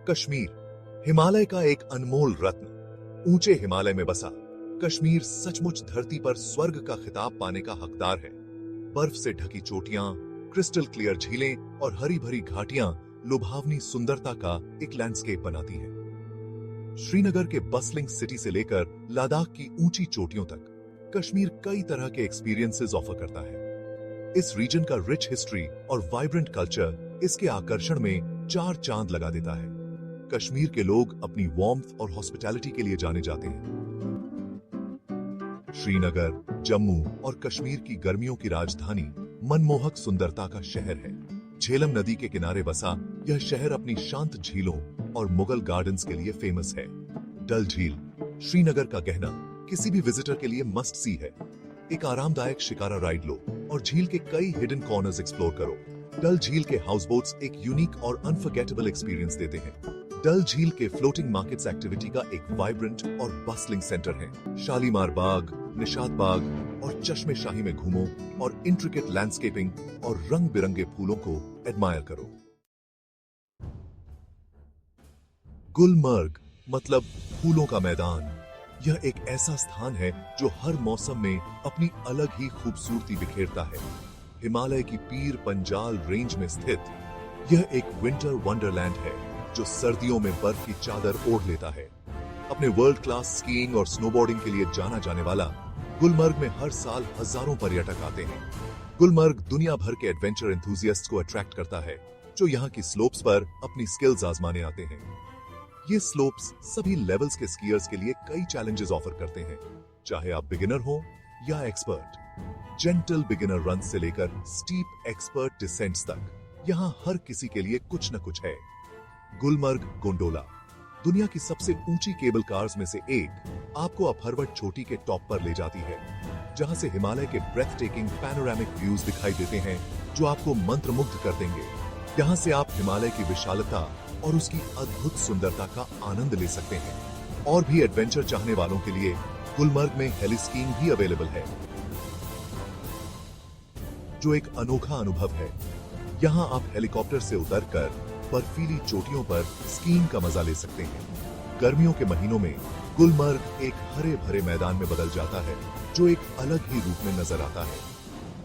कश्मीर हिमालय का एक अनमोल रत्न। ऊंचे हिमालय में बसा कश्मीर सचमुच धरती पर स्वर्ग का खिताब पाने का हकदार है। बर्फ से ढकी चोटियां, क्रिस्टल क्लियर झीलें और हरी भरी घाटियां लुभावनी सुंदरता का एक लैंडस्केप बनाती हैं। श्रीनगर के बस्लिंग सिटी से लेकर लद्दाख की ऊंची चोटियों तक कश्मीर कई तरह के एक्सपीरियंसेस ऑफर करता है। इस रीजन का रिच हिस्ट्री और वाइब्रेंट कल्चर इसके आकर्षण में चार चांद लगा देता है। कश्मीर के लोग अपनी वार्मथ और हॉस्पिटैलिटी के लिए जाने जाते हैं। श्रीनगर जम्मू और कश्मीर की गर्मियों की राजधानी मनमोहक सुंदरता का शहर है। झेलम नदी के किनारे बसा यह शहर अपनी शांत झीलों और मुगल गार्डन्स के लिए फेमस है। डल झील श्रीनगर का गहना किसी भी विजिटर के लिए मस्ट सी है। एक आरामदायक शिकारा राइड लो और झील के कई हिडन कॉर्नर्स एक्सप्लोर करो। डल झील के हाउस बोट्स एक यूनिक और अनफॉरगेटेबल एक्सपीरियंस देते हैं। डल झील के फ्लोटिंग मार्केट्स एक्टिविटी का एक वाइब्रेंट और बस्लिंग सेंटर है। शालीमार बाग, निशात बाग और चश्मे शाही में घूमो और इंट्रिकेट लैंडस्केपिंग और रंग बिरंगे फूलों को एडमायर करो। गुलमर्ग मतलब फूलों का मैदान। यह एक ऐसा स्थान है जो हर मौसम में अपनी अलग ही खूबसूरती बिखेरता है। हिमालय की पीर पंजाल रेंज में स्थित यह एक विंटर वंडरलैंड है जो सर्दियों में बर्फ की चादर ओढ़ लेता है। अपने वर्ल्ड क्लास स्कीइंग और स्नोबोर्डिंग के लिए जाना जाने वाला गुलमर्ग में हर साल हजारों पर्यटक आते हैं। गुलमर्ग दुनिया भर के एडवेंचर एंथुसियास्ट्स को अट्रैक्ट करता है जो यहाँ की स्लोप्स पर अपनी स्किल्स आजमाने आते हैं। ये स्लोप्स सभी लेवल्स के स्कीयर्स के लिए कई चैलेंजेस ऑफर करते हैं, चाहे आप बिगिनर हो या एक्सपर्ट। जेंटल बिगिनर रन से लेकर स्टीप एक्सपर्ट डिसेंट्स तक यहाँ हर किसी के लिए कुछ न कुछ है। गुलमर्ग गोंडोला दुनिया की सबसे ऊंची केबल कार्स में से एक आपको अफरवट चोटी के टॉप पर ले जाती है, जहां से हिमालय के ब्रेथ टेकिंग पैनोरामिक व्यूज दिखाई देते हैं जो आपको मंत्रमुग्ध कर देंगे। यहाँ से आप हिमालय की विशालता और उसकी अद्भुत सुंदरता का आनंद ले सकते हैं। और भी एडवेंचर चाहने वालों के लिए गुलमर्ग में हेलिस्कीइंग भी अवेलेबल है, जो एक अनोखा अनुभव है। यहाँ आप हेलीकॉप्टर से उतरकर बर्फीली चोटियों पर स्कीइंग का मजा ले सकते हैं। गर्मियों के महीनों में गुलमर्ग एक हरे भरे मैदान में बदल जाता है जो एक अलग ही रूप में नजर आता है।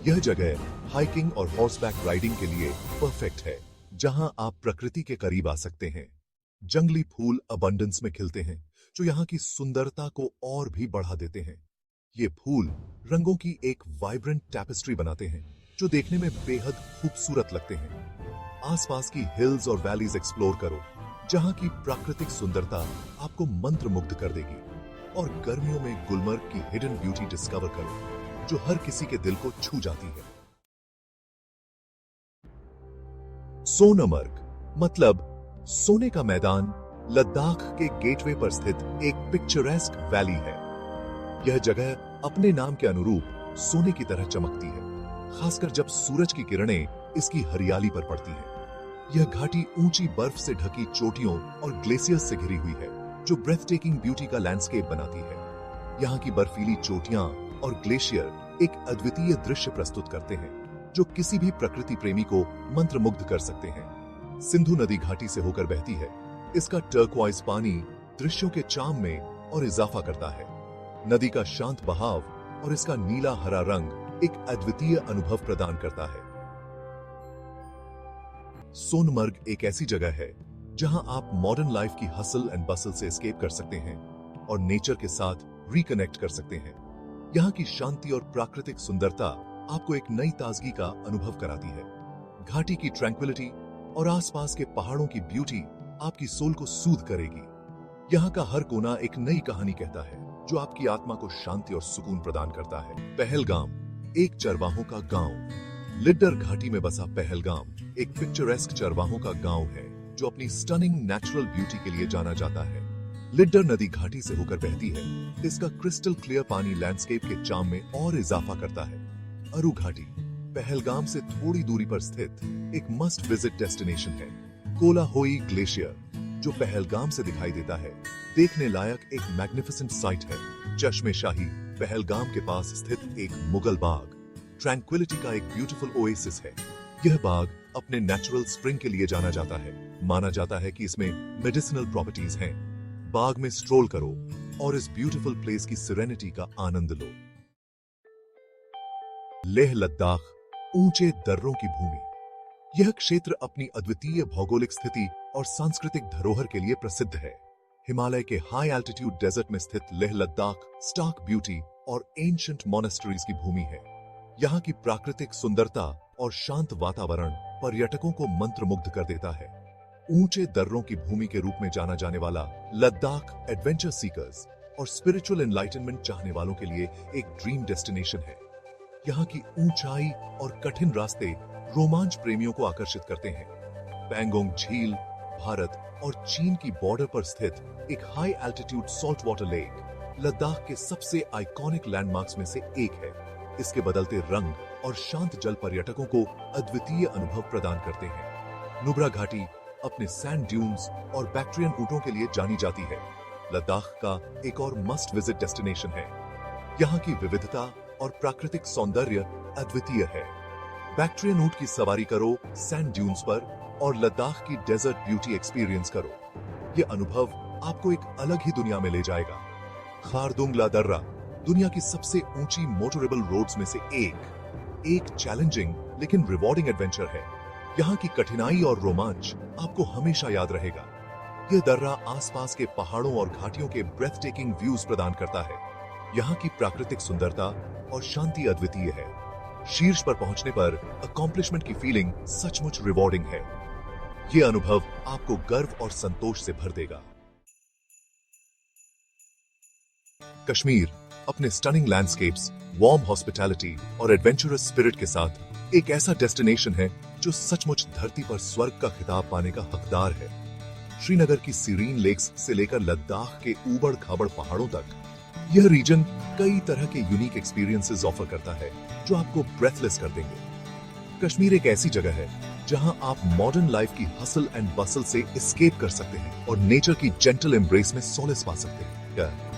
यह जगह हाइकिंग और हॉर्सबैक राइडिंग के लिए परफेक्ट है, जहां आप प्रकृति के करीब आ सकते हैं। जंगली फूल अबंडेंस में खिलते हैं जो यहाँ की सुंदरता को और भी बढ़ा देते हैं। ये फूल रंगों की एक वाइब्रेंट टैपेस्ट्री बनाते हैं जो देखने में बेहद खूबसूरत लगते हैं। आसपास की हिल्स और वैलीज एक्सप्लोर करो, जहां की प्राकृतिक सुंदरता आपको मंत्रमुग्ध कर देगी। और गर्मियों में गुलमर्ग की हिडन ब्यूटी डिस्कवर करो जो हर किसी के दिल को छू जाती है। सोनमर्ग मतलब सोने का मैदान लद्दाख के गेटवे पर स्थित एक पिक्चरेस्क वैली है। यह जगह अपने नाम के अनुरूप सोने की तरह चमकती है, खासकर जब सूरज की किरणें इसकी हरियाली पर पड़ती हैं। यह घाटी ऊंची बर्फ से ढकी चोटियों और ग्लेशियर्स से घिरी हुई है जो ब्रेथ टेकिंग ब्यूटी का लैंडस्केप बनाती है। यहाँ की बर्फीली चोटियां और ग्लेशियर एक अद्वितीय दृश्य प्रस्तुत करते हैं जो किसी भी प्रकृति प्रेमी को मंत्रमुग्ध कर सकते हैं। सिंधु नदी घाटी से होकर बहती है। इसका टर्क्वाइज पानी दृश्यों के चार्म में और इजाफा करता है। नदी का शांत बहाव और इसका नीला हरा रंग एक अद्वितीय अनुभव प्रदान करता है। सोनमर्ग एक ऐसी जगह है जहां आप मॉडर्न लाइफ की हसल एंड बसल से एस्केप कर सकते हैं और नेचर के साथ रिकनेक्ट कर सकते हैं। यहाँ की शांति और प्राकृतिक सुंदरता आपको एक नई ताजगी का अनुभव कराती है। घाटी की ट्रैंक्विलिटी और आसपास के पहाड़ों की ब्यूटी आपकी सोल को सूद करेगी। यहाँ का हर कोना एक नई कहानी कहता है जो आपकी आत्मा को शांति और सुकून प्रदान करता है। पहलगाम एक चरवाहों का गांव। लिड्डर घाटी में बसा पहलगाम एक पिक्चरेस्क चरवाहों का गांव है जो अपनी स्टनिंग नेचुरल ब्यूटी के लिए जाना जाता है। लिड्डर नदी घाटी से होकर बहती है। इसका क्रिस्टल क्लियर पानी लैंडस्केप के चार्म में और इजाफा करता है। अरू घाटी पहलगाम से थोड़ी दूरी पर स्थित एक मस्ट विजिट डेस्टिनेशन है। कोलाहोई ग्लेशियर जो पहलगाम से दिखाई देता है देखने लायक एक मैग्निफिसेंट साइट है। चश्मे शाही पहलगाम के पास स्थित एक मुगल बाग ट्रैंक्विलिटी का एक ब्यूटीफुल ओएसिस है। यह बाग अपने नेचुरल स्प्रिंग के लिए जाना जाता है। माना जाता है कि इसमें मेडिसिनल प्रॉपर्टीज हैं। बाग में स्ट्रोल करो और इस ब्यूटीफुल प्लेस की सिरेनिटी का आनंद लो। लेह लद्दाख, ऊंचे दर्रों की भूमि। यह क्षेत्र अपनी अद्वितीय भौगोलिक स्थिति और सांस्कृतिक धरोहर के लिए प्रसिद्ध है। हिमालय के हाई एल्टीट्यूड डेजर्ट में स्थित लेह लद्दाख स्टार्क ब्यूटी और एंशिएंट मॉनेस्ट्रीज की भूमि है। यहाँ की प्राकृतिक सुंदरता और शांत वातावरण पर्यटकों को मंत्रमुग्ध कर देता है। ऊंचे दर्रों की भूमि के रूप में जाना जाने वाला लद्दाख एडवेंचर सीकर्स और स्पिरिचुअल एनलाइटनमेंट चाहने वालों के लिए एक ड्रीम डेस्टिनेशन है। यहाँ की ऊंचाई और कठिन रास्ते रोमांच प्रेमियों को आकर्षित करते हैं। पैंगोंग झील भारत और चीन की बॉर्डर पर स्थित एक high altitude salt water lake Ladakh के सबसे आइकॉनिक लैंडमार्क्स में से एक है। इसके बदलते रंग और शांत जल पर्यटकों को अद्वितीय अनुभव प्रदान करते हैं। नुब्रा घाटी अपने सैंड ड्यून्स और बैक्ट्रियन ऊंटों के लिए जानी जाती है। लद्दाख का एक और मस्ट विजिट डेस्टिनेशन है। यहाँ की विविधता और प्राकृतिक सौंदर्य अद्वितीय है। बैक्ट्रियन ऊंट की सवारी करो सैंड ड्यून्स पर और लद्दाख की डेजर्ट ब्यूटी एक्सपीरियंस करो। ये अनुभव आपको एक अलग ही दुनिया में ले जाएगा। खारदुंग ला दर्रा दुनिया की सबसे ऊंची मोटरेबल रोड्स में से एक चैलेंजिंग लेकिन रिवॉर्डिंग एडवेंचर है। यहाँ की कठिनाई और रोमांच आपको हमेशा याद रहेगा। यह दर्रा आसपास के पहाड़ों और घाटियों के ब्रेथ टेकिंग व्यूज प्रदान करता है। यहाँ की प्राकृतिक सुंदरता और शांति अद्वितीय है। शीर्ष पर पहुंचने पर अकॉम्प्लिशमेंट की फीलिंग सचमुच रिवॉर्डिंग है। यह अनुभव आपको गर्व और संतोष से भर देगा। कश्मीर अपने स्टनिंग लैंडस्केप्स, वार्म हॉस्पिटैलिटी और एडवेंचरस स्पिरिट के साथ एक ऐसा डेस्टिनेशन है जो सचमुच धरती पर स्वर्ग का खिताब पाने का हकदार है। श्रीनगर की सीरीन लेक्स से लेकर लद्दाख के ऊबड़ खाबड़ पहाड़ों तक यह रीजन कई तरह के यूनिक एक्सपीरियंसेस ऑफर करता है जो आपको ब्रेथलेस कर देंगे। कश्मीर एक ऐसी जगह है जहां आप मॉडर्न लाइफ की हसल एंड बसल से एस्केप कर सकते हैं और नेचर की जेंटल एम्ब्रेस में सोलेस पा सकते हैं।